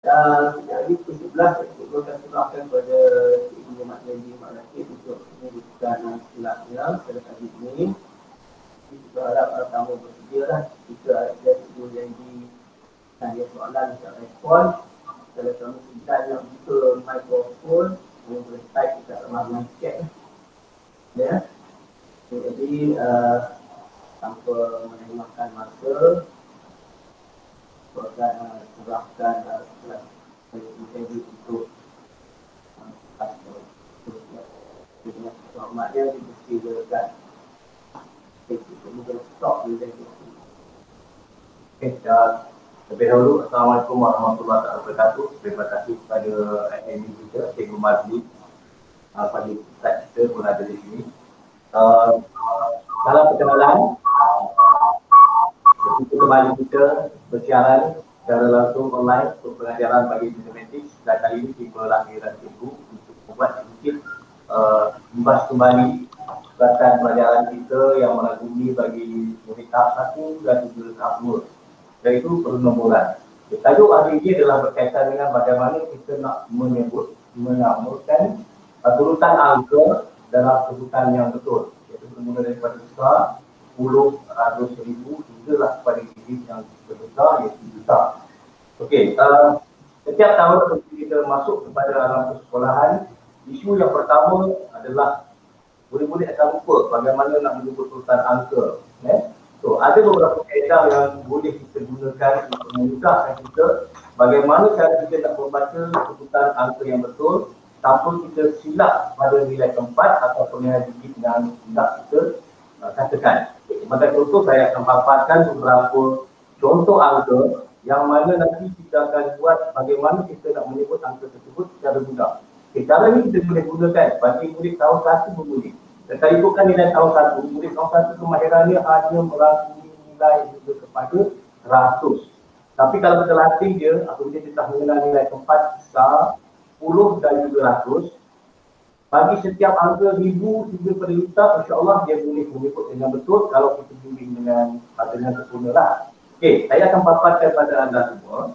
Dan jadi ke-11 cikgu akan serahkan kepada Cikgu Mat Janji Mak Latif untuk menyebutkan silapnya pada kali ini. Kita harap tamu bersedia lah. Jika ada Cikgu Janji ada soalan untuk respon, kalau kamu tidak yang buka mikrofon, yang boleh type kita akan cek. Ya. Jadi tanpa menengahkan masa, saya akan serahkan interview untuk hormatnya dipersilakan. Kita mungkin stop di sini. Terlebih dahulu, Assalamualaikum warahmatullahi wabarakatuh. Terima kasih kepada admin kita, Cikgu Mazli, pada kita pun ada di sini. Dalam perkenalan, kita kembali kita bersiaran secara langsung online untuk pengajaran bagi matematik, dan kali ini tiba lahiran cikgu untuk membuat sedikit membahas kembali bahasan pelajaran kita yang menagumi bagi murid tahap 1 dan juga tahap 2, iaitu pernomoran. Tajuk hari ini adalah berkaitan dengan bagaimana kita nak menamakan urutan angka dalam sebutan yang betul, iaitu bermula daripada besar 10, 100, 1000 hinggalah kepada digit yang terbesar iaitu juta. Okey, setiap tahun kita masuk kepada alam persekolahan, isu yang pertama adalah murid-murid akan lupa bagaimana nak menyebut urutan angka. So, ada beberapa kaedah yang boleh kita gunakan untuk memudahkan kita bagaimana cara kita nak membaca urutan angka yang betul tanpa kita silap pada nilai tempat ataupun nilai digit yang nak kita katakan. Maka contoh saya akan paparkan beberapa contoh angka yang mana nanti kita akan buat bagaimana kita nak menyebut angka tersebut secara mudah. Cara ini kita boleh gunakan bagi murid tahun 1 bermula. Tetapi bukan nilai tahun 1, murid tahun 1 kemahirannya hanya merangkumi nilai juga kepada 100. Tapi kalau kita latih dia, apabila kita mengenal nilai tempat besar, 10 dan juga 100, bagi setiap angka 1000 hingga pada juta, insya-Allah dia boleh menyebut dengan betul kalau kita bimbing dengan sempurna lah. Okey, saya akan paparkan pada anda semua.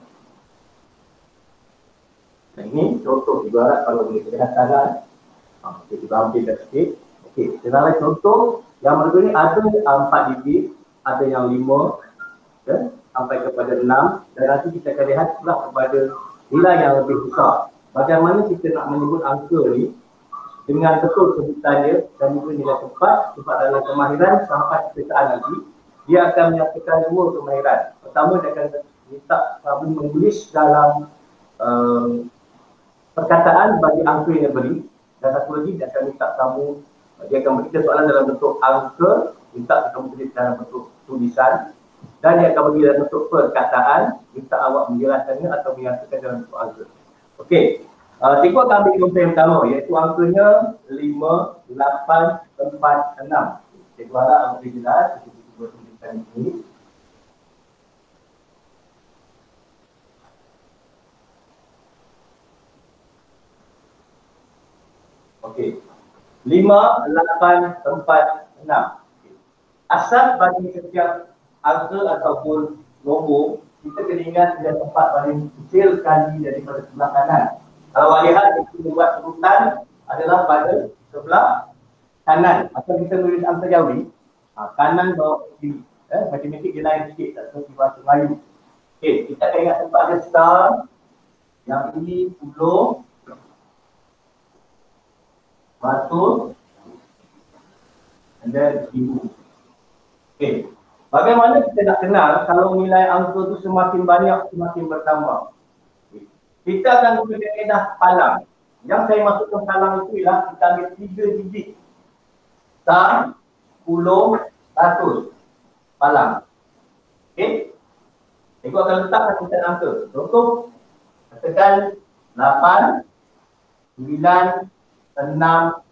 Dan ini contoh ibarat kalau boleh kelihatan lah. Kita ambil sikit. Okey, sebagai contoh yang berikut ini ada 4 digit, ada yang 5, ya, sampai kepada 6, dan nanti kita akan lihat pula kepada nilai yang lebih besar. Bagaimana kita nak menyebut angka ni dengan betul sebutannya dan juga nilai tempat, sebab dalam kemahiran sampai kepekaan nanti dia akan menyatakan 2 kemahiran. Pertama, dia akan minta kamu menulis dalam perkataan bagi angka yang beri, dan satu lagi dia akan minta kamu, dia akan beri soalan dalam bentuk angka, minta kamu tulis dalam bentuk tulisan, dan dia akan bagi dalam bentuk perkataan, minta awak menjelaskannya atau menyatakan dalam bentuk angka. Okey, cikgu akan ambil contoh yang pertama, iaitu angkanya 5, 8, 4, 6. Cikgu harap awak boleh jelas, cikgu buat tulisan ini. Okey, 5, 8, 4, 6. Asal bagi setiap angka ataupun nombor, kita kena ingat dia tempat paling kecil sekali daripada sebelah kanan. Kalau awak lihat, kita membuat urutan adalah pada sebelah kanan. Atau kita tulis angka jawi, kanan bawah kiri. Matematik dia lain sikit, tak seperti bahasa Melayu. Okey, kita akan ingat tempat dia star. Yang ini 10. Ratus dan 1000. Okey, bagaimana kita nak kenal kalau nilai angka tu semakin banyak semakin bertambah? Kita akan guna kaedah palang. Yang saya maksudkan palang itu ialah kita ambil 3 digit. Star, 10, 100. Palang. Okey. Cikgu akan letakkan tulisan angka. Contoh, katakan 8, 9, 6,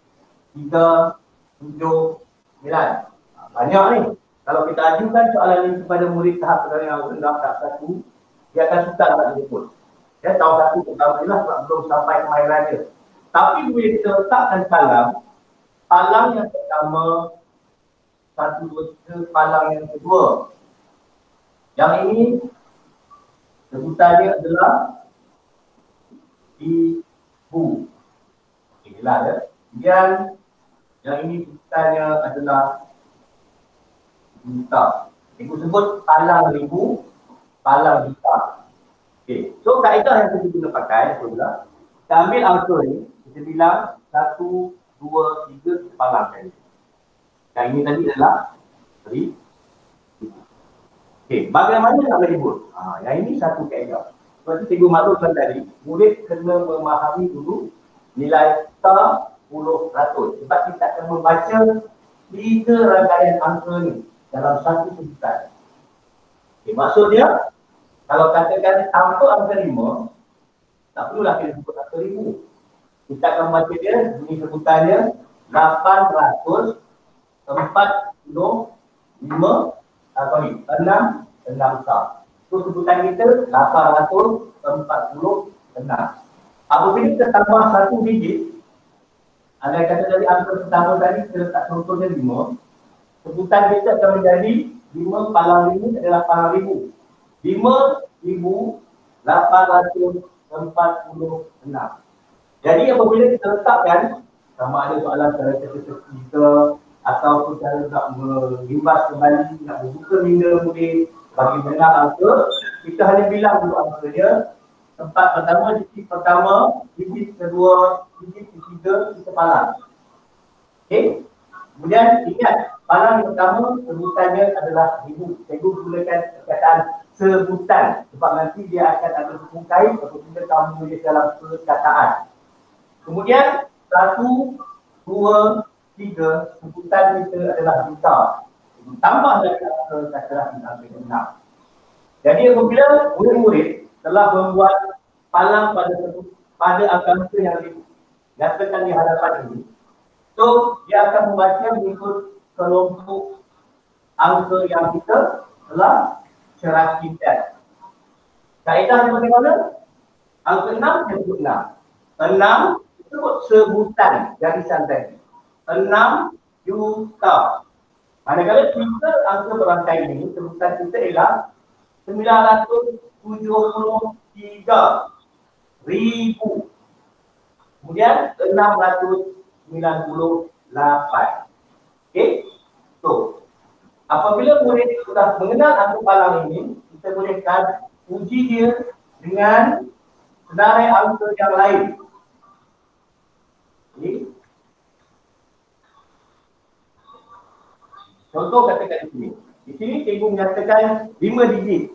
3, 7, 9. Banyak ni. Kalau kita ajukan soalan ini kepada murid tahap yang rendah tahap 1, dia akan susah nak dijemput. Ya, tahun 1 pertama sebab belum sampai kemahiran dia. Tapi bila kita letakkan palang yang pertama, 1, 2, 3, palang yang kedua. Yang ini sebutannya adalah ribu. Inilah ya. Kemudian yang ini sebutannya adalah juta. Ibu sebut palang ribu, palang juta. Okey. So kaedah yang kita guna pakai pula, kita ambil angka ni, kita bilang 1, 2, 3, kita palangkan. Yang ini tadi adalah ribu. Okey, bagaimana nak menyebut? Yang ini satu kaedah. Seperti cikgu maklumkan tadi, murid kena memahami dulu nilai 10%. Sebab kita akan membaca 3 rangkaian angka ni dalam satu sebutan. Okay, maksudnya, kalau katakan tanpa angka 5, tak perlulah kita sebut angka 1000. Kita akan baca dia, bunyi sebutannya 845, 6 sah. So sebutan kita 846. Apabila kita tambah satu digit, andai kata dari angka pertama tadi kita letak contohnya 5, sebutan kita akan menjadi 5 palang 5 adalah palang 1000. 5,846. Jadi apabila kita letakkan, sama ada soalan cara kita atau cara nak mengimbas kembali, nak membuka minda murid bagi mengenal angka, kita hanya bilang dulu angka dia. Tempat pertama, digit pertama, digit kedua, digit ketiga, kita palang. Okey. Kemudian ingat, palang yang pertama sebutannya adalah ribu. Cikgu gunakan perkataan sebutan sebab nanti dia akan ada hukum kait apabila kamu menulis dalam perkataan. Kemudian 1, 2, 3, sebutan kita adalah juta. Tambah lagi angka 6. Jadi apabila murid-murid telah membuat palang pada angka yang dinyatakan di hadapan ini, so dia akan membaca mengikut kelompok angka yang kita telah cerahkan. Kaedahnya bagaimana? Angka 6 dia sebut 6. 6 sebut sebutan garisan tadi. 6 juta. Manakala kita angka berangkai ini, sebutan kita ialah 973,000. Kemudian 698. Okey? So, apabila murid sudah mengenal angka palang ini, kita boleh uji dia dengan senarai angka yang lain. Okay. Contoh katakan di sini. Di sini cikgu menyatakan 5 digit.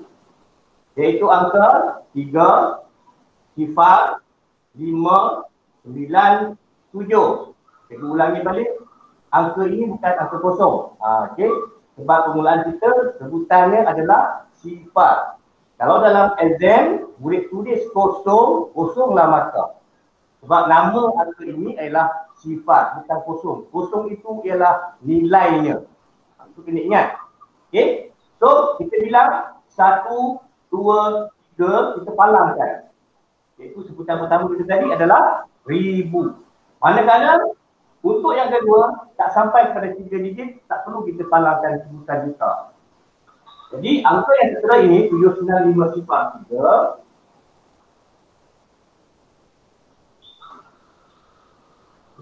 Iaitu angka 3, sifar, 5, 9, 7. Cikgu ulangi balik. Angka ini bukan angka kosong. Okey. Sebab permulaan kita sebutannya adalah sifar. Kalau dalam exam, murid tulis kosong, kosonglah maka. Sebab nama angka ini adalah sifar, bukan kosong. Kosong itu ialah nilainya. Itu kena ingat. Okey. So, kita bilang 1, 2, 3, kita palangkan. Iaitu sebutan pertama kita tadi adalah ribu. Manakala untuk yang kedua, tak sampai kepada 3 digit, tak perlu kita palangkan sebutan juta. Jadi, angka yang tertera ini, 79503.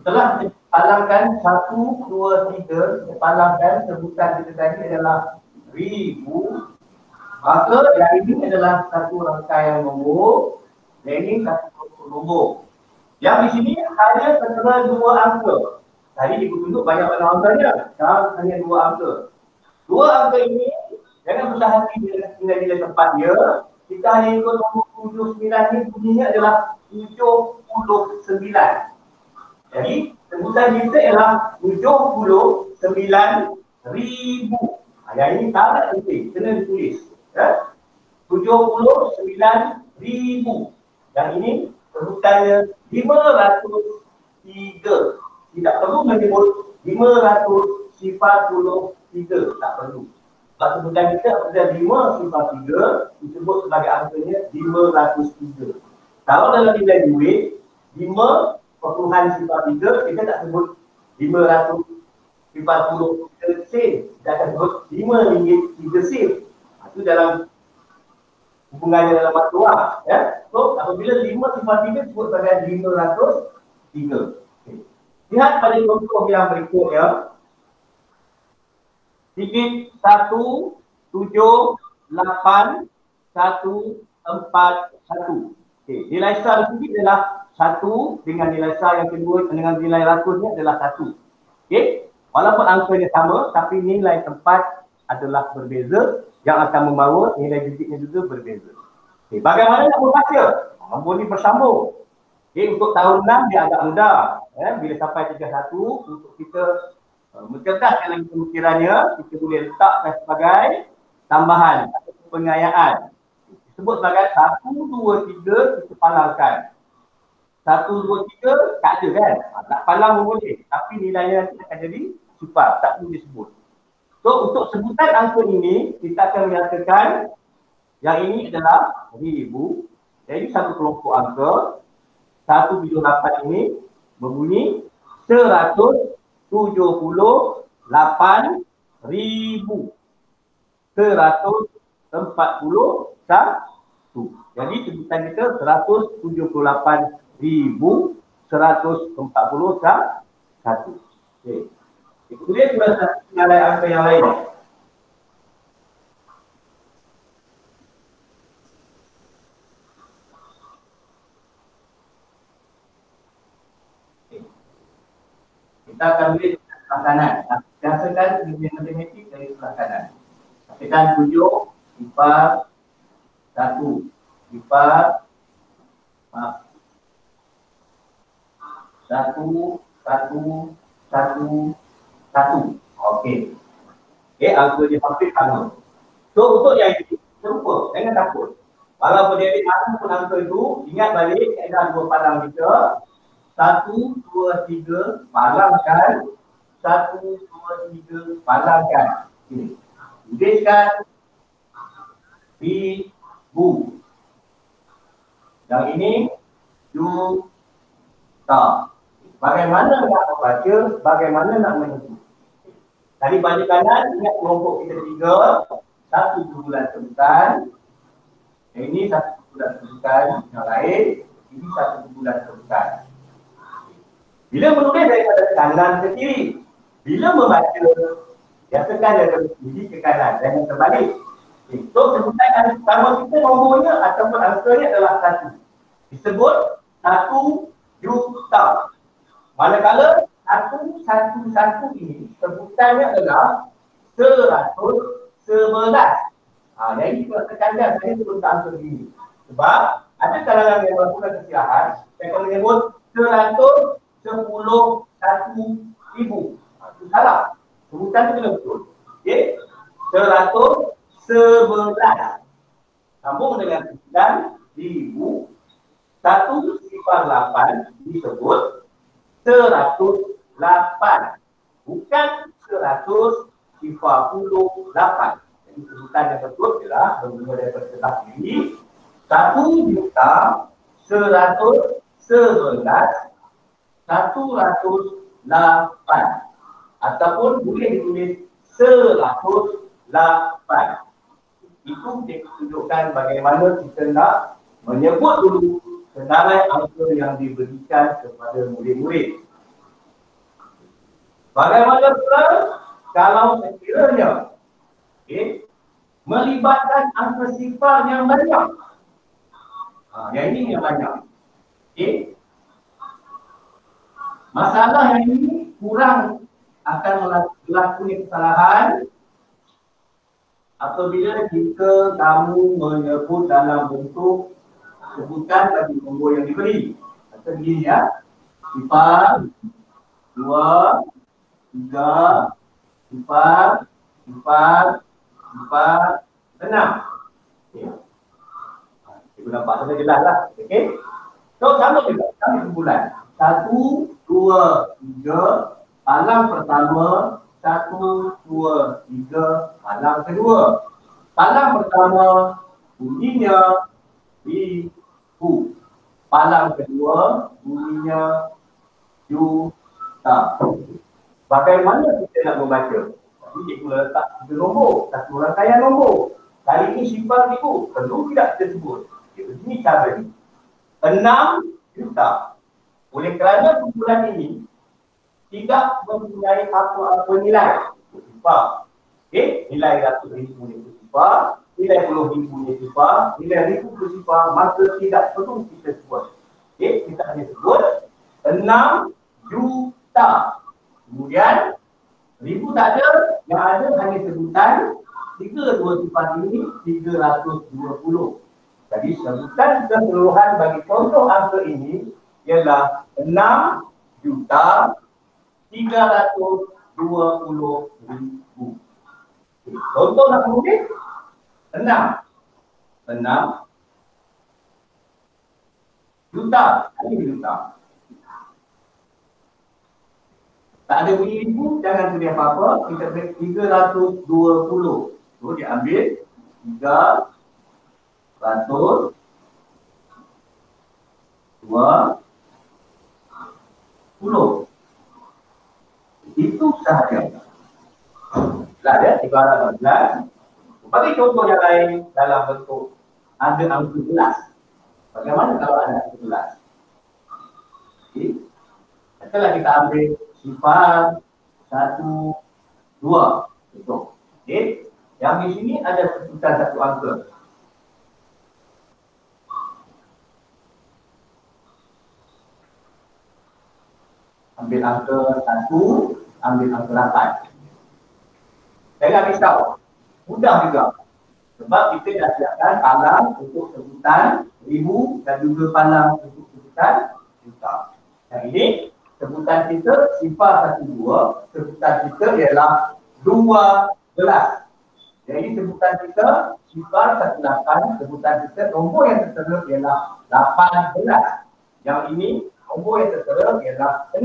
Setelah kita palangkan 1, 2, 3, kita palangkan sebutan kita tadi adalah ribu. Maka yang ini adalah satu rangkaian nombor, yang ini satu nombor. Yang di sini hanya tertera 2 angka. Tadi ibu tunjuk banyak angkanya, sekarang hanya 2 angka. 2 angka ini, jangan besar hati dengan nilai-nilai tempat dia. Kita hanya ikut nombor 79 ni, bunyinya adalah 79. Jadi, sebutan kita ialah 79,000. Yang ini sangat penting, kena ditulis. Ya? 79,000. Yang ini sebutannya 503. Tidak perlu menyebut 543. Tak perlu. Sebab sebutan kita ada 503, disebut sebagai angkanya 503. Kalau dalam nilai duit, 5,03, kita tak sebut 543 sen. Kita akan sebut 5 ringgit 3 sen. Itu dalam hubungannya dalam masa luar. Ya. So, apabila 553 disebut sebagai 503. Okay. Lihat pada contoh yang berikutnya. Digit 1, 7, 8, 1, 4, 1. Okay. Nilai sah di sini adalah 1 dengan nilai sah yang kedua dengan nilai ratusnya adalah 1. Okay. Walaupun angkanya sama tapi nilai tempat adalah berbeza yang akan membawa nilai digitnya juga berbeza. Okay. Bagaimana nak membaca? Nombor ni bersambung. Okay. Untuk tahun 6 dia agak mudah. Bila sampai 31 untuk kita mencerdaskan lagi pemikirannya, kita boleh letakkan sebagai tambahan atau pengayaan. Disebut sebagai 1, 2, 3 kita palarkan. 1, 2, 3 tak ada kan? Tak palang pun boleh. Tapi nilainya nanti akan jadi sifar, tak perlu disebut. So untuk sebutan angka ini, kita akan menyatakan yang ini adalah 1000. Jadi satu kelompok angka 178 ini berbunyi 178,000. 141. Jadi sebutan kita 178,141. Okey. Kemudian kita nilai angka yang lain. Kita akan beri sebelah kanan. Biasakan ilmu matematik dari sebelah kanan. Katakan 7 sifar 1 sifar 1 1 1 1. Okey. Okey, angka dia hampir sama. So untuk yang ini serupa, jangan takut. Walaupun dia ada pun angka itu, ingat balik ada dua palang kita. 1, 2, 3 palangkan. 1, 2, 3 palangkan. Okey. Tuliskan 1000. Yang ini juta. Bagaimana nak membaca, bagaimana nak menyebut. Tadi baju kanan, ingat kelompok kita 3. 1 bulan sebutan. Ini 1 bulan sebutan. Yang lain, ini 1 bulan sebutan. Bila menulis daripada kanan ke kiri, bila membaca, biasakan dari kiri ke kanan, jangan terbalik. So, sebutan yang pertama kita nombornya ataupun angkanya adalah 1. Disebut 1 juta. Manakala 111 ini sebutannya adalah 111. Jadi kita tekankan saya sebut angka ini. Sebab ada kalangan yang melakukan kesilapan, saya akan menyebut 111,000. Itu salah. Sebutan itu kena betul. Okey. 111. Sambung dengan 9,000. 108 disebut 108. Bukan 148. Jadi sebutan yang betul adalah bermula daripada sebelah kiri. 1,111,108. Ataupun boleh ditulis 108. Itu tunjukkan bagaimana kita nak menyebut dulu senarai angka yang diberikan kepada murid-murid. Bagaimana pula kalau sekiranya melibatkan angka sifar yang banyak. Yang ini yang banyak. Masalah yang ini kurang akan melakukan kesalahan apabila jika kamu menyebut dalam bentuk sebutan bagi nombor yang diberi. Kata begini ya. Sifar 2, 3, sifar 4, 6. Okey. Ibu nampak sudah jelas lah. Okey. So sama juga, kami sebulan. 1, 2, 3, palang pertama, 1, 2, 3, palang kedua. Palang pertama bunyinya 1000. Palang kedua bunyinya juta. Bagaimana kita nak membaca? Jadi cikgu letak 3 nombor, satu rangkaian nombor. kali ini simpan ribu, perlu tidak kita sebut. Ini cara ni. 6 juta. Oleh kerana kumpulan ini tidak mempunyai apa-apa nilai bersifar. Okey, nilai ratus ribu ni bersifar, nilai puluh ribu ni bersifar, nilai ribu bersifar, maka tidak perlu kita sebut. Okey, kita hanya sebut 6 juta. Kemudian ribu tak ada, yang ada hanya sebutan 3 dua sifat ini 320. Jadi sebutan keseluruhan bagi contoh angka ini ialah 6 juta 320 ribu. Contoh nak menulis 6 juta. Ini juta. Tak ada bunyi ribu, jangan tulis apa-apa. Kita tulis 320. So diambil 320. Itu sahaja. Lah ya, 318. Bagi contoh yang lain dalam bentuk ada angka jelas. Bagaimana kalau ada angka jelas? Okay. Setelah kita ambil sifar 1, 2. Betul. Okay. Yang di sini ada sebutan satu angka. Ambil angka 1, ambil angka 8. Jangan risau. Mudah juga. Sebab kita dah siapkan palang untuk sebutan ribu dan juga palang untuk sebutan juta. Yang ini sebutan kita sifar 1, 2. Sebutan kita ialah 12. Jadi sebutan kita sifar 18. Sebutan kita nombor yang tertera ialah 18. Yang ini nombor yang tertera ialah 6.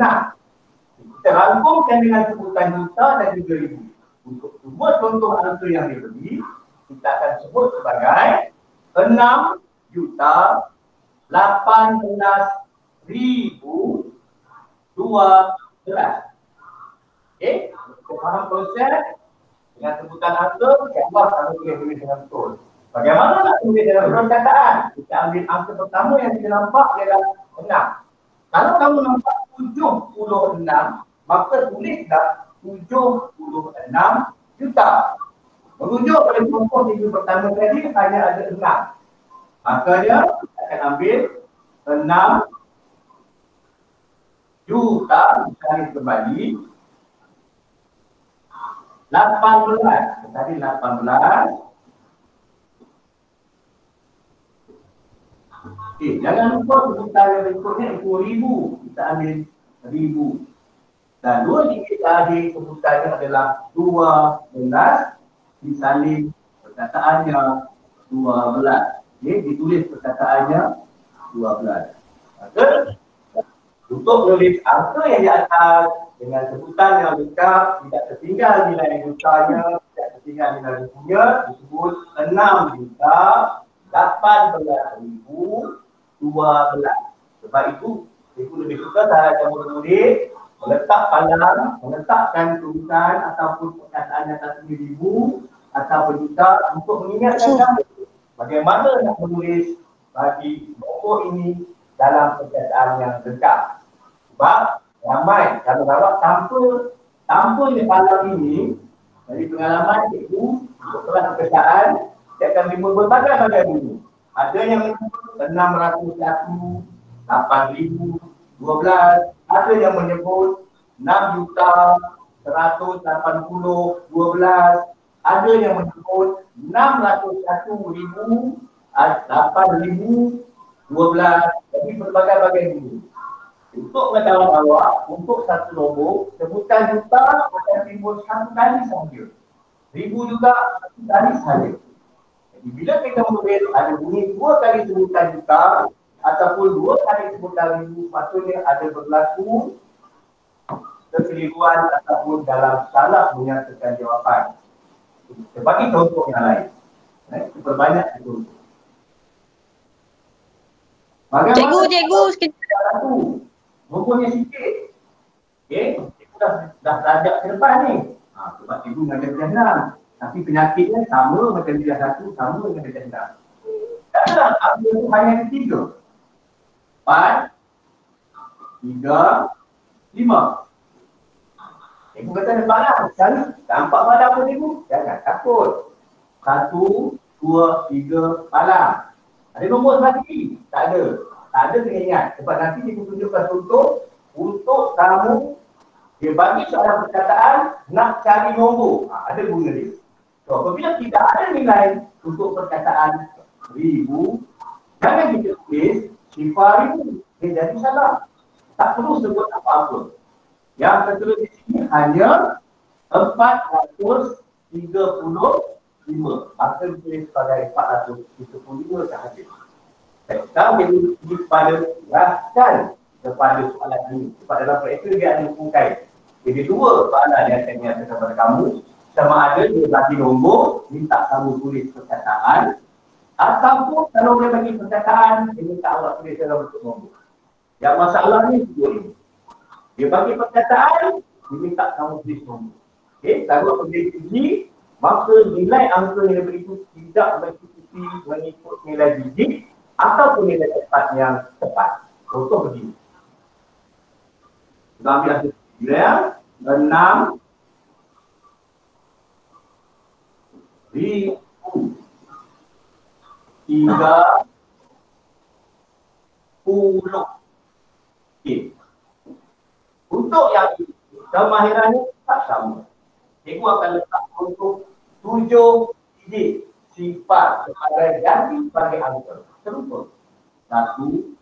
Kita rangkumkan dengan sebutan juta dan juga ribu. Untuk semua contoh angka yang diberi, kita akan sebut sebagai 6 juta 18 ribu 12. Okey, kita faham proses dengan sebutan angka, insya-Allah kamu boleh dengan betul. Bagaimana nak tulis dalam perkataan? Kita ambil angka pertama yang kita nampak ialah 6. Kalau kamu nampak 76, maka tulislah 76 juta. Merujuk pada contoh minggu pertama tadi hanya ada 6. Makanya kita akan ambil 6 juta dikali kembali 18. Tadi 18. Okey, jangan lupa sebutan yang berikutnya itu ribu. Kita ambil ribu. Dan RM2 tadi sebutannya adalah 12. Disalin perkataannya 12. Okey, ditulis perkataannya 12. Maka untuk menulis angka yang di atas dengan sebutan yang lengkap, tidak tertinggal nilai jutanya, tidak tertinggal nilai ribunya, disebut 6 juta 18 ribu 12. Sebab itu, cikgu lebih suka cara kamu menulis, meletak palang, meletakkan tulisan ataupun perkataan yang tak tulis ribu ataupun juta untuk mengingatkan kamu bagaimana nak menulis bagi nombor ini dalam perkataan yang lengkap. Sebab ramai kalau jawab tanpa palang ini, dari pengalaman cikgu untuk kelas perkataan, dia akan timbul berbagai-bagai bunyi. Ada yang menyebut 601, 8,000, 12. Ada yang menyebut 6 juta 180, 12. Ada yang menyebut 601,000, 8,000, 12. Jadi berbagai-bagai bunyi. Untuk pengetahuan awak, untuk satu nombor, sebutan juta akan timbul satu kali sahaja. Ribu juga satu kali sahaja. Jadi bila kita menulis ada bunyi 2 kali sebutan juta ataupun 2 kali sebutan ribu, maksudnya ada berlaku kekeliruan ataupun dalam salah menyatakan jawapan. Kita bagi contoh yang lain. Kita banyak contoh. Cikgu, sekejap. Rupanya sikit. Okey, kita dah tajak ke depan ni. Sebab cikgu mengajar kelas 6. Tapi penyakitnya sama macam darjah 1, sama dengan darjah 6. Kadang angka itu hanya 3. 4, 3, 5. Cikgu kata ada palang. Sekali nampak palang pun cikgu, jangan takut. 1, 2, 3, palang. Ada nombor sebelah kiri? Tak ada. Tak ada kena ingat. Sebab nanti cikgu tunjukkan contoh untuk kamu dia bagi soalan perkataan nak cari nombor. Ada guna dia. So, apabila tidak ada nilai untuk perkataan 1000, jangan kita tulis sifar itu. Dia jadi salah. Tak perlu sebut apa-apa. Yang tertulis di sini hanya 435. Maka ditulis sebagai 435 sahaja. Sekarang dia pergi kepada jelaskan kepada soalan ini. Sebab dalam praktikal dia ada hukumkan. Jadi dua soalan yang saya nyatakan kepada kamu. Sama ada dia bagi nombor, minta kamu tulis perkataan. Ataupun kalau dia bagi perkataan, dia minta awak tulis dalam bentuk nombor. Yang masalah ni dua ini. Dia bagi perkataan, dia minta kamu tulis nombor. Okay, kalau dia uji, maka nilai angka yang diberi itu tidak mengikuti mengikut nilai digit ataupun nilai tepat yang tepat. Contoh begini. Kita ambil hasil 6 ribu 30. Okay. Untuk yang kemahirannya tak sama. Cikgu akan letak untuk 7 digit sifar sebagai ganti sebagai angka. Terus 1,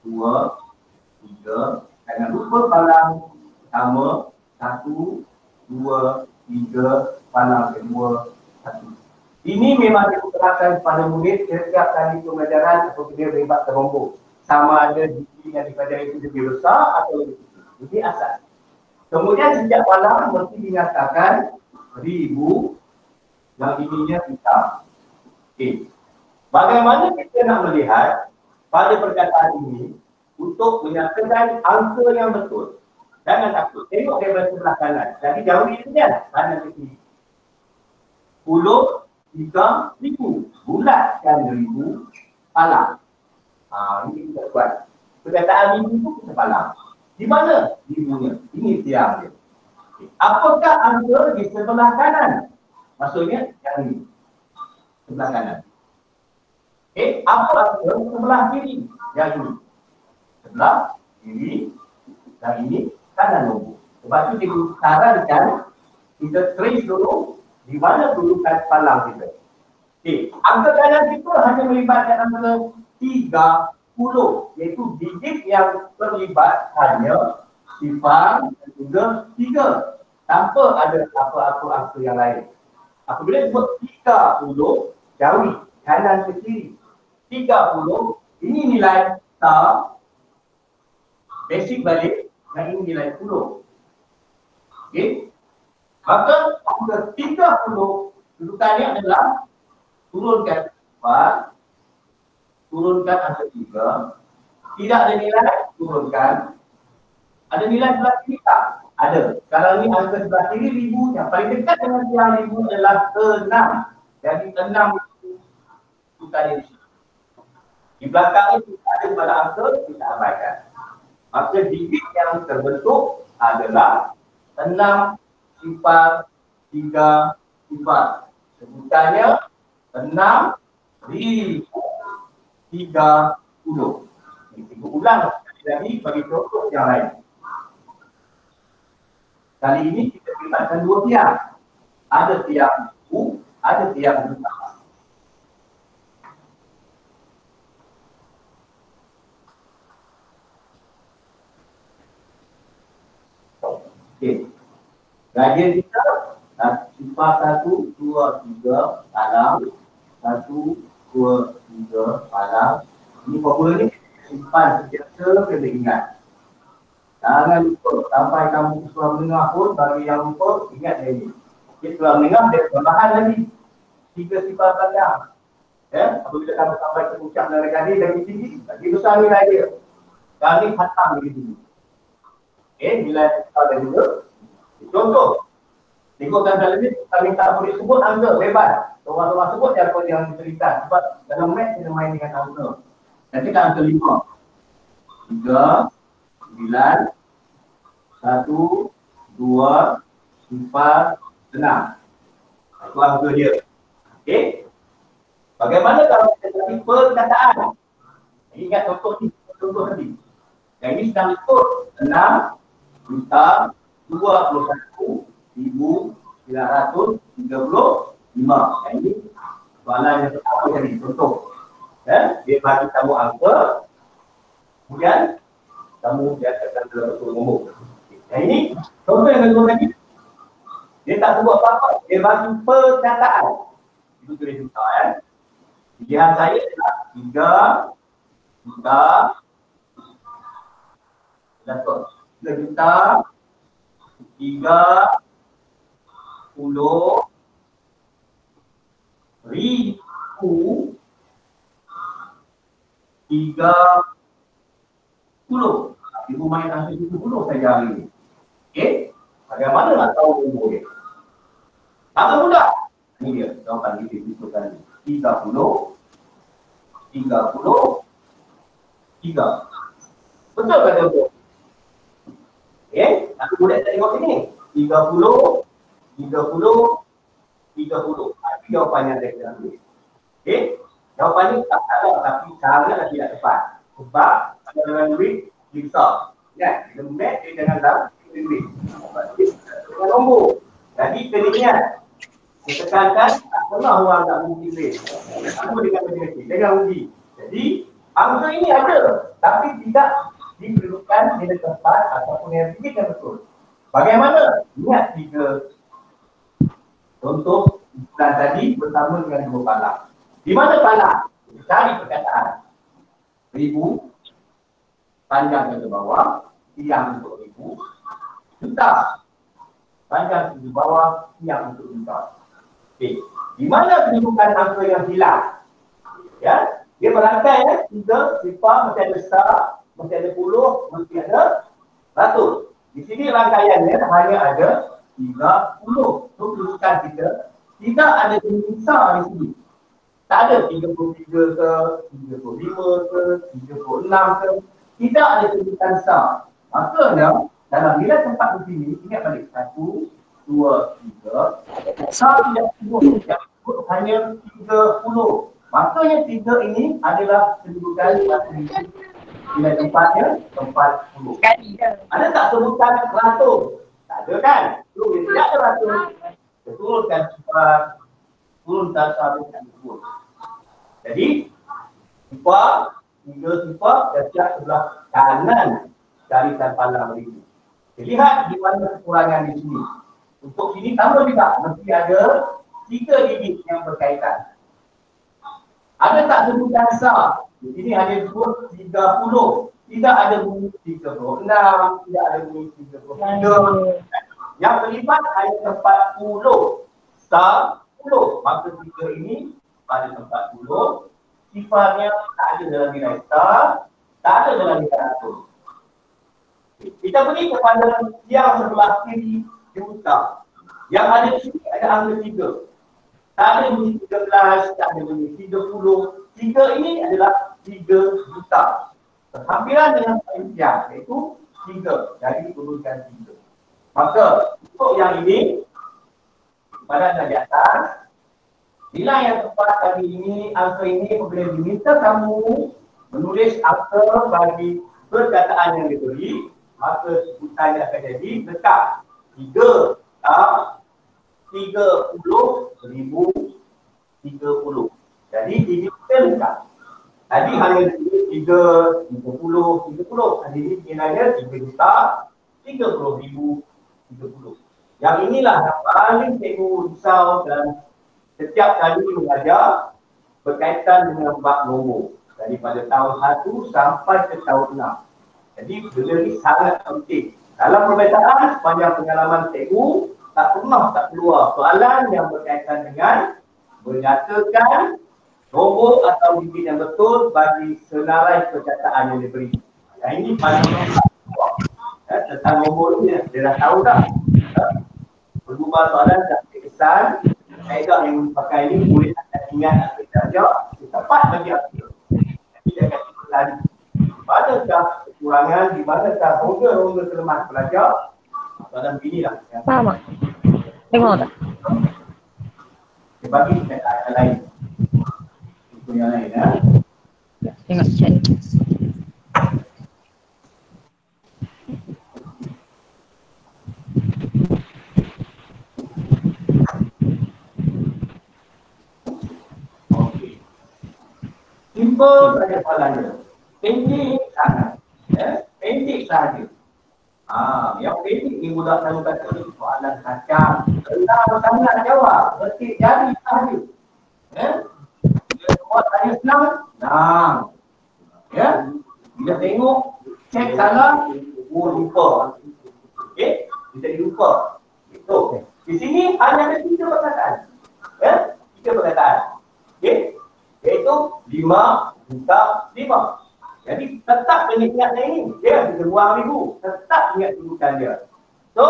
2, 3. Jangan lupa palang pertama 1, 2, 3, palang kedua 1. Ini memang diterapkan kepada murid setiap kali pembelajaran atau dia berlibat terombong. Sama ada digit yang dipelajari itu lebih besar atau lebih kecil. Ini asal. Kemudian sejak palang mesti dinyatakan 1000 yang ininya hitam. Okay. Bagaimana kita nak melihat pada perkataan ini untuk menyatakan angka yang betul? Jangan takut. Tengok daripada sebelah kanan. Jadi jauh ini kan? Kanan ke kiri. 10, 3,000. Bulatkan 1000 palang. Ini kita buat. Perkataan 1000 itu kita palang. Di mana 1000-nya? Ini tiang dia. Okay. Apakah angka di sebelah kanan? Maksudnya yang ini. Sebelah kanan. Okay. Apa angka sebelah kiri? Yang ini. Sebelah kiri. Dan ini kanan nombor. Sebab itu cikgu sarankan kita trace dulu di mana dudukan palang kita. Okay. Angka kanan kita hanya melibatkan angka 30, iaitu digit yang terlibat hanya sifar dan juga 3, tanpa ada apa-apa angka yang lain. Apabila sebut 30, jauhi kanan ke kiri. 30, ini nilai star, basic balik, dan ini nilai 10. Okey. Maka angka 30 dudukannya adalah turunkan 4, turunkan angka 3, tidak ada nilai, turunkan. Ada nilai sebelah kiri tak? Ada. Sekarang ni angka sebelah kiri 1000, yang paling dekat dengan tiang 1000 adalah 6. Jadi 6 dudukannya di sini. Di belakang itu ada pada angka, kita abaikan. Maka digit yang terbentuk adalah 6, sifar, 3, sifar. Sebutannya 6,030. Ini kita ulang sekali lagi bagi contoh yang lain. Kali ini kita libatkan dua tiang. Ada tiang U, ada tiang U. Okey. Gajian kita sifar 1, 2, 3 palang, 1, 2, 3 palang. Ini formula ni simpan sentiasa kena ingat. Jangan lupa sampai kamu sekolah menengah pun, bagi yang lupa ingat dia ni. Okay, sekolah menengah dia tambahan lagi 3 sifar belakang. Ya, apabila kamu sampai ke puncak negara gadis lagi tinggi, lagi besar nilai dia. Kali hatam lagi tinggi. Okay, nilai sifar dan juga. Contoh Cikgu akan kami tak boleh sebut angka, bebas. Orang-orang sebut siapa yang cerita. Sebab dalam math kita main dengan angka. Nanti kan angka 5. 3, 9, 1, 2, 4, 6. Itu angka dia. Okey. Bagaimana kalau kita cari perkataan? Ingat contoh tadi. Yang ini sedang ikut 6,21,935. Yang ini soalan yang pertama tadi, contoh. Dia bagi kamu angka, kemudian kamu biasakan dalam bentuk nombor. Yang ini contoh yang kedua tadi. Dia tak sebut apa-apa, dia bagi perkataan. Itu tulis juta Pilihan saya adalah 3 juta 3 juta 30,000 30. Ibu main angka 70 saja hari ini. Okey? Bagaimana nak tahu umur dia? Sangat mudah. Ini dia jawapan kita butuhkan. 30, 3. Betul kan tuan-tuan? Okey, aku boleh tengok sini. 30. Itu jawapannya saya ambil. Okey, jawapan ni tak salah tapi cara tidak tepat. Sebab dalam duit besar. Ya, kita math dia jangan dalam duit. Dengan nombor. Jadi kena saya tekankan, tak pernah orang tak menguji duit. Aku dengan matematik, jangan uji. Jadi, angka ini ada, tapi tidak diperlukan di tempat ataupun yang tinggi dan betul. Bagaimana? Ingat 3 contoh bulan tadi bersama dengan 2 palang. Di mana palang? Cari perkataan. 1000, panjang ke bawah, tiang untuk 1000. Juta, panjang ke bawah, tiang untuk juta. Okay. Di mana penunjukan angka yang hilang? Ya, dia berangkai 3 sifar, mesti ada star, mesti ada puluh, mesti ada ratus. Di sini rangkaiannya hanya ada 30. Itu tunjukkan kita tidak ada jenis besar di sini. Tak ada 33 ke, 35 ke, 36 ke. Tidak ada tunjukkan besar. Makanya dalam nilai tempat di sini, ingat balik 1, 2, 3. Besar tidak sebut, hanya 30. Makanya 3 ini adalah kedudukan nilai tempatnya 40. Ada tak sebutan 100? Tak ada kan? Itu tidak ada 100. Betulkan sifar, turunkan 100. Jadi sifar, 3 sifar setiap sebelah kanan dari palang ini. Lihat di mana kekurangan di sini. Untuk sini tambah juga, mesti ada 3 digit yang berkaitan. Ada tak sebutan sah? Di sini hanya sebut 30. Tidak ada bunyi 36, tidak ada bunyi 33. Yang terlibat hanya 40. Sah 10. Maka 3 ini pada 40. Sifatnya tak ada dalam nilai sah, tak ada dalam nilai ratus. Kita pergi kepada yang sebelah kiri juta. Yang ada di sini ada angka 3. Tak ada bunyi 13, tak ada bunyi 30. 3 ini adalah 3 juta. Berhampiran dengan panjang, iaitu 3. Jadi turunkan 3. Maka untuk yang ini, pada anda di atas, nilai yang tepat kali ini, angka ini apabila diminta kamu menulis angka bagi perkataan yang diberi, maka sebutannya akan jadi letak 30,030. Jadi digital lengkap. Tadi hanya 3, 30. Jadi ini nilainya 3,30,030. Yang inilah yang paling cikgu risau dan setiap kali mengajar berkaitan dengan bab nombor. Daripada tahun 1 sampai ke tahun 6. Jadi benda ini sangat penting. Dalam perbezaan sepanjang pengalaman cikgu, tak keluar soalan yang berkaitan dengan menyatakan nombor atau digit yang betul bagi senarai perkataan yang diberi. Yang ini paling tentang nombor ni dia dah tahu dah. Bergubah soalan tak kesan, kaedah yang dipakai ini boleh anda ingat atau saja tepat bagi apa. Tidak akan berlari. Manakah kekurangan, di manakah rongga-rongga kelemahan pelajar? Soalan beginilah. Faham tak? Tengok tak? Dia bagi yang lain. Itu yang lain ya. Tengok chat ni. Okey. Simple saja soalannya. Pendek sangat. Ya, pendek saja. Yang pendek ni budak selalu kata ni soalan kacang. Senang sangat jawab. Berarti jari sahaja. Ya. Bila semua tanya senang, senang. Ya. Bila tengok, cek salah, lupa. Okey? Kita lupa. Itu. Di sini hanya ada 3 perkataan. Ya? 3 perkataan. Okey? Iaitu 5 juta 5. Jadi tetap kena ingat ini. Dia kita buang ribu. Tetap ingat tujukan dia. So,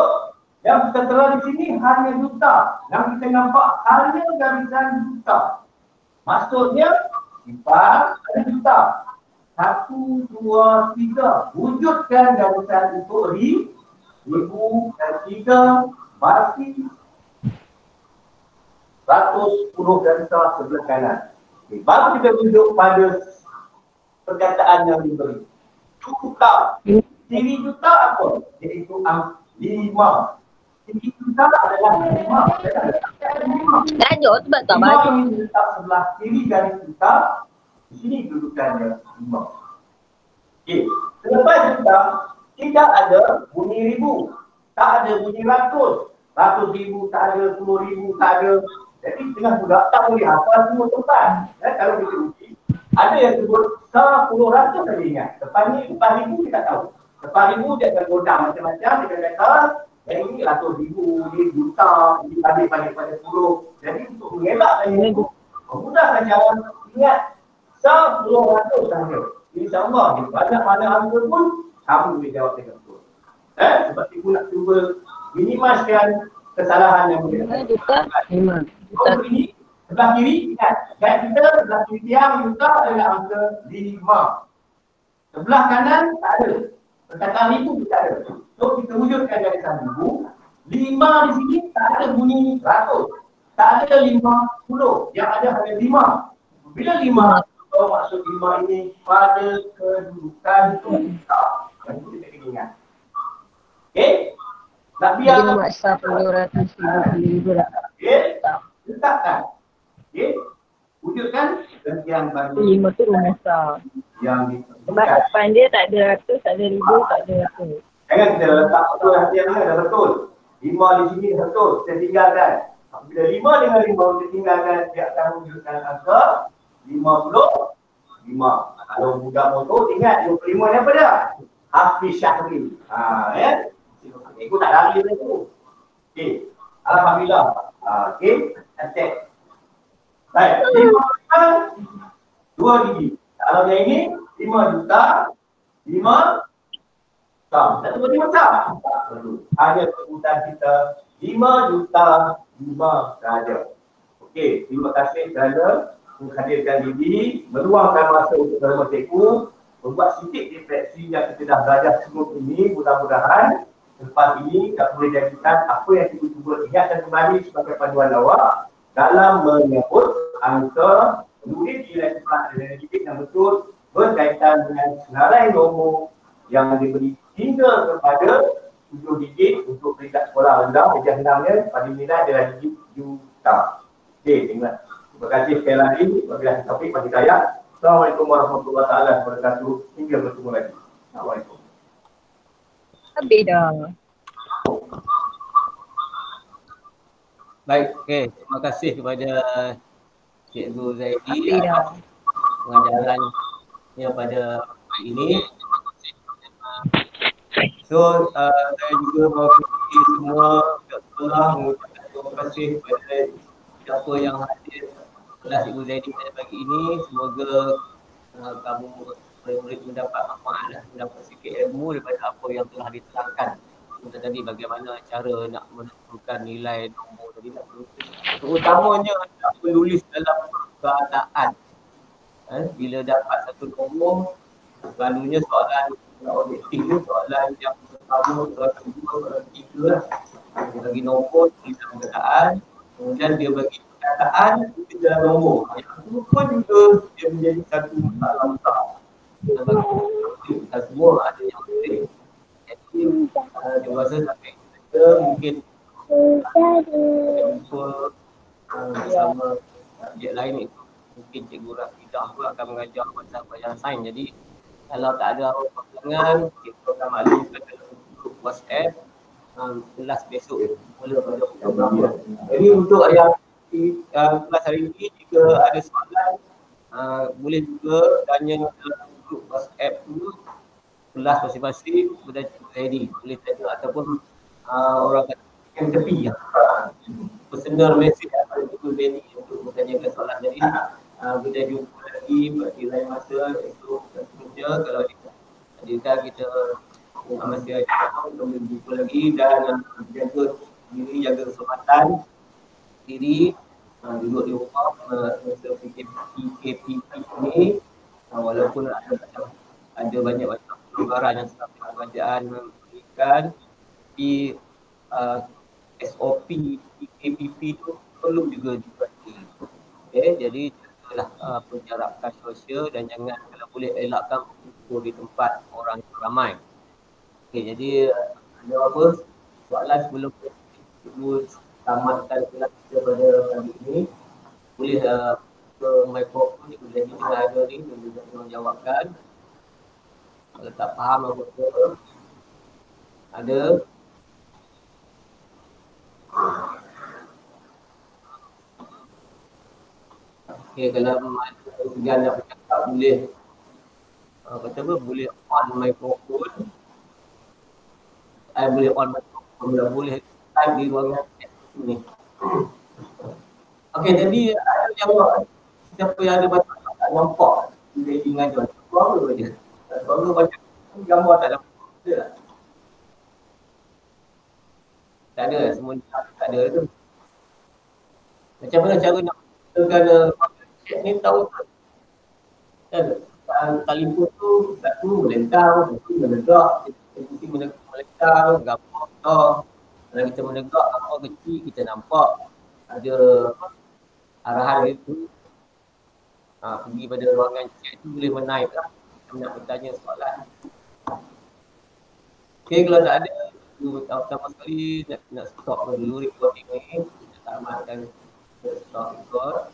yang tertera di sini hanya juta. Yang kita nampak hanya garisan juta. Maksudnya, sifar ada juta. 1, 2, 3. Wujudkan garisan untuk ribu dan 3 masih 110 garisan sebelah kanan. Okay. Baru kita tunjuk pada perkataan yang diberi. Juta. Ciri juta apa? Iaitu 5. Ciri juta adalah 5. Tajuk sebab tak 5 baca. ini letak sebelah kiri garis juta. Di sini dudukannya 5. Okey. Selepas juta, tidak ada bunyi ribu. Tak ada bunyi ratus. Ratus ribu tak ada, 10 ribu tak ada. Jadi tengah budak tak boleh hafal semua tempat. Kalau kita uji, ada yang sebut 10 ratus saja ingat. Lepas ni 4,000 kita tak tahu. 4,000 dia akan godang macam-macam. Dia akan kata, yang ini ratus ribu, ini juta, ini pandai-pandai pada 10. Jadi untuk mengelakkan itu, memudahkan cara ingat 10 ratus saja. InsyaAllah, di banyak-banyak angka pun, kamu boleh jawab dengan betul. Sebab ibu nak cuba minimaskan kesalahan yang boleh. 5 juta 5. Untuk ini, sebelah kiri, ingat. Guide kita, sebelah kiri tiang, juta adalah angka 5. Sebelah kanan, tak ada. Perkataan ribu tak ada. So, kita wujudkan garisan ribu. 5 di sini, tak ada bunyi ratus. Tak ada 50. Yang ada hanya 5. Bila 5, maksud 5 ini pada kedudukan juta. Yang itu kita kena ingat. Okey? Nak biar Dia buat 1,250,000 dah. okey? Letakkan. Okey? Wujudkan dan yang bagi 5 tu rumah besar. yang Sebab depan dia tak ada ratus, tak ada ribu, tak ada ratus. jangan kita letak betul hati yang mana dah betul. 5 di sini betul, kita tinggalkan. Bila 5 dengan 5 kita tinggalkan, dia akan wujudkan angka 55. Kalau budak motor ingat 25 ni apa dia? Hafiz Syahri. Ya. Ikut tak lari dia tu. Okey. Alhamdulillah. Okey. Attack. Baik. 5 juta 2 gigi. Kalau yang ini 5 juta 5 tak perlu macam. Tak perlu. Hanya sebutan kita 5 juta 5 sahaja. Okey. Terima kasih kerana menghadirkan diri, meluangkan masa untuk bersama cikgu, membuat sedikit refleksi yang kita dah belajar sebelum ini. Mudah-mudahan lepas ini kita boleh jadikan apa yang kita cuba ingatkan kembali sebagai panduan awak dalam menyebut angka menulis nilai cepat dan dikit yang betul berkaitan dengan senarai nombor yang diberi hingga kepada 7 digit untuk peringkat sekolah rendah. Meja enamnya pada nilai adalah digit juta. Okey, terima kasih sekali lagi. Wabillahi taufiq wal hidayah. Assalamualaikum warahmatullahi wabarakatuh. Hingga bertemu lagi. Assalamualaikum. Habis dah. Baik, okey. Terima kasih kepada Cikgu Zaidi Habis dah. pengajarannya pada hari ini. So, saya juga mewakili semua pihak sekolah mengucapkan terima kasih kepada siapa yang hadir kelas Cikgu Zaidi pada pagi ini. Semoga kamu murid-murid mendapat manfaat dan mendapat sikit ilmu daripada apa yang telah diterangkan kita tadi bagaimana cara nak menentukan nilai nombor tadi tak perlu. Terutamanya nak menulis dalam keadaan. Bila dapat satu nombor, selalunya soalan objektif ni soalan yang pertama, soalan kedua, soalan ketiga lah. Dia bagi nombor di dalam keadaan, kemudian dia bagi perkataan di dalam nombor. Yang itu pun juga dia menjadi satu masalah besar. Kita semua ada yang penting. Jadi, dia rasa sampai kita mungkin jumpa bersama subjek lain itu. Mungkin Cikgu Rafidah pun akan mengajar pasal pelajaran sains. Jadi, kalau tak ada perkembangan, kita akan maklumkan dalam grup WhatsApp kelas besok mula pada pukul berapa. Jadi untuk yang kelas hari ini, jika ada soalan, boleh juga tanya dalam grup WhatsApp dulu kelas masing-masing kepada Cikgu Zaidi. Boleh tanya ataupun orang kata yang tepi personal message kepada Cikgu Zaidi untuk bertanyakan soalan. Jadi kita jumpa lagi di lain masa esok dan seterusnya. Kalau ada kita masih ada untuk berjumpa lagi dan jaga diri, jaga kesempatan diri, duduk di rumah masa PKP ini, walaupun ada banyak-banyak pelbagai yang sedang kerajaan memberikan, tapi SOP PKPP itu perlu juga diperhati. Jadi jagalah penjarakan sosial dan jangan kalau boleh elakkan berkumpul di tempat orang ramai. Jadi ada apa soalan sebelum Cikgu tamatkan kelas kita pada pagi ini, boleh ke mikrofon Cikgu Zaidi yang ada ni dan juga menjawabkan. Kalau tak faham apa-apa ada. Kalau segan nak bercakap boleh kata apa, boleh on mikrofon. Boleh on mikrofon, boleh type di ruangan ni. Okey, jadi ada jawab siapa yang ada baca tak nampak dia ingat suara je. Suara baca gambar tak dapat. Tak ada, semua tak ada tu. Macam mana cara nak menggunakan ni tahu tak? Kan telefon tu satu melentang, satu menegak, kita melentang, gambar besar. Kalau kita menegak gambar kecil, kita nampak ada arahan itu. Pergi pada ruangan chat tu boleh menaip lah. Kita nak bertanya soalan. Okey, kalau tak ada, pertama sekali nak stop dulu recording ni. Kita tamatkan stop record.